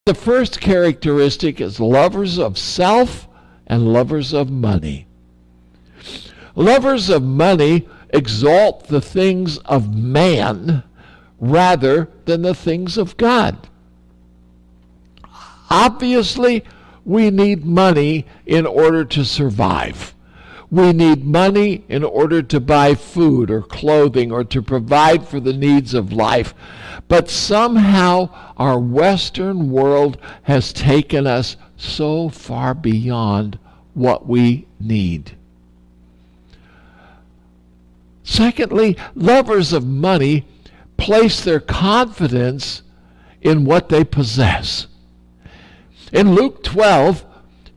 The first characteristic is lovers of self and lovers of money. Lovers of money exalt the things of man rather than the things of God. Obviously, we need money in order to survive. We need money in order to buy food or clothing or to provide for the needs of life. But somehow our Western world has taken us so far beyond what we need. Secondly, lovers of money place their confidence in what they possess. In Luke 12,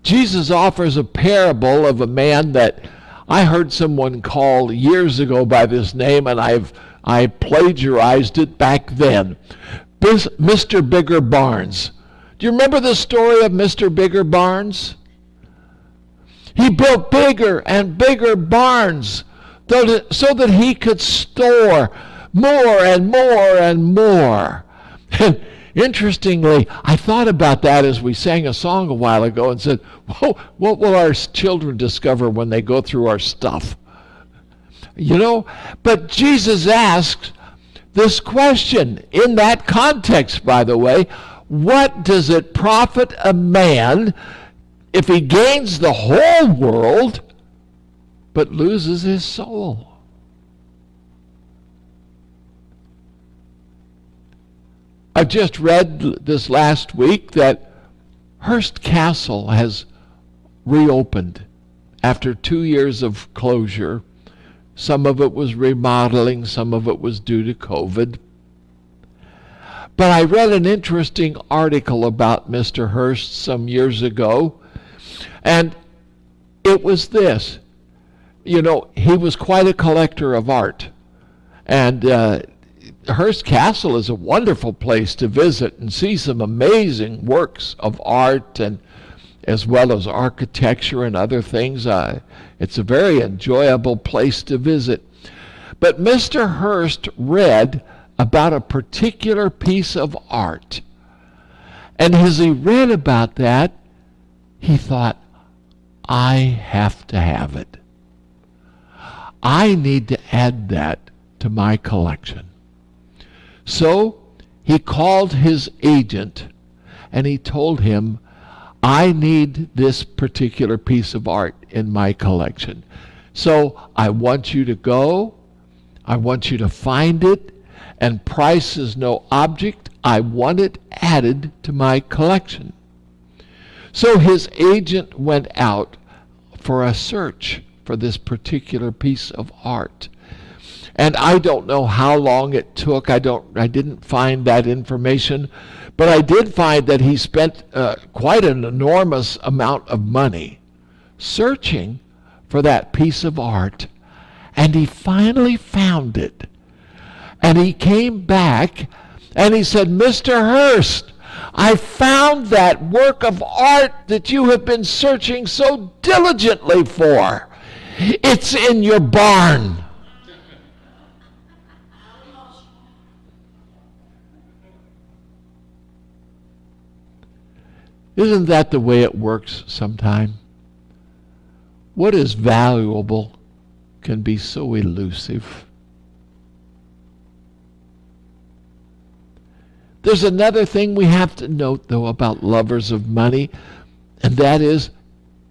Jesus offers a parable of a man that I heard someone call years ago by this name, and I plagiarized it back then. Mr. Bigger Barnes. Do you remember the story of Mr. Bigger Barnes? He built bigger and bigger barns so that he could store more and more and more. And interestingly, I thought about that as we sang a song a while ago and said, whoa, what will our children discover when they go through our stuff? You know, but Jesus asks this question in that context, by the way, what does it profit a man if he gains the whole world but loses his soul? I just read this last week that Hearst Castle has reopened after 2 years of closure. Some of it was remodeling, some of it was due to COVID. But I read an interesting article about Mr. Hearst some years ago, and it was this. You know, he was quite a collector of art, and Hearst Castle is a wonderful place to visit and see some amazing works of art, and as well as architecture and other things. It's a very enjoyable place to visit. But Mr. Hearst read about a particular piece of art. And as he read about that, he thought, I have to have it. I need to add that to my collection. So he called his agent and he told him, I need this particular piece of art in my collection. So I want you to go, I want you to find it, and price is no object. I want it added to my collection. So his agent went out for a search for this particular piece of art. And I don't know how long it took. I didn't find that information, but I did find that he spent quite an enormous amount of money searching for that piece of art, and he finally found it. And he came back and he said, Mr. Hearst, I found that work of art that you have been searching so diligently for. It's in your barn. Isn't that the way it works sometime? What is valuable can be so elusive. There's another thing we have to note, though, about lovers of money, and that is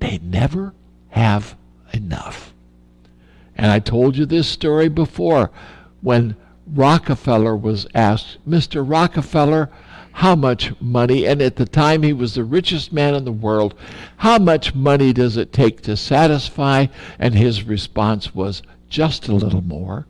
they never have enough. And I told you this story before when Rockefeller was asked, Mr. Rockefeller, how much money, and at the time he was the richest man in the world, how much money does it take to satisfy? And his response was, just a little more.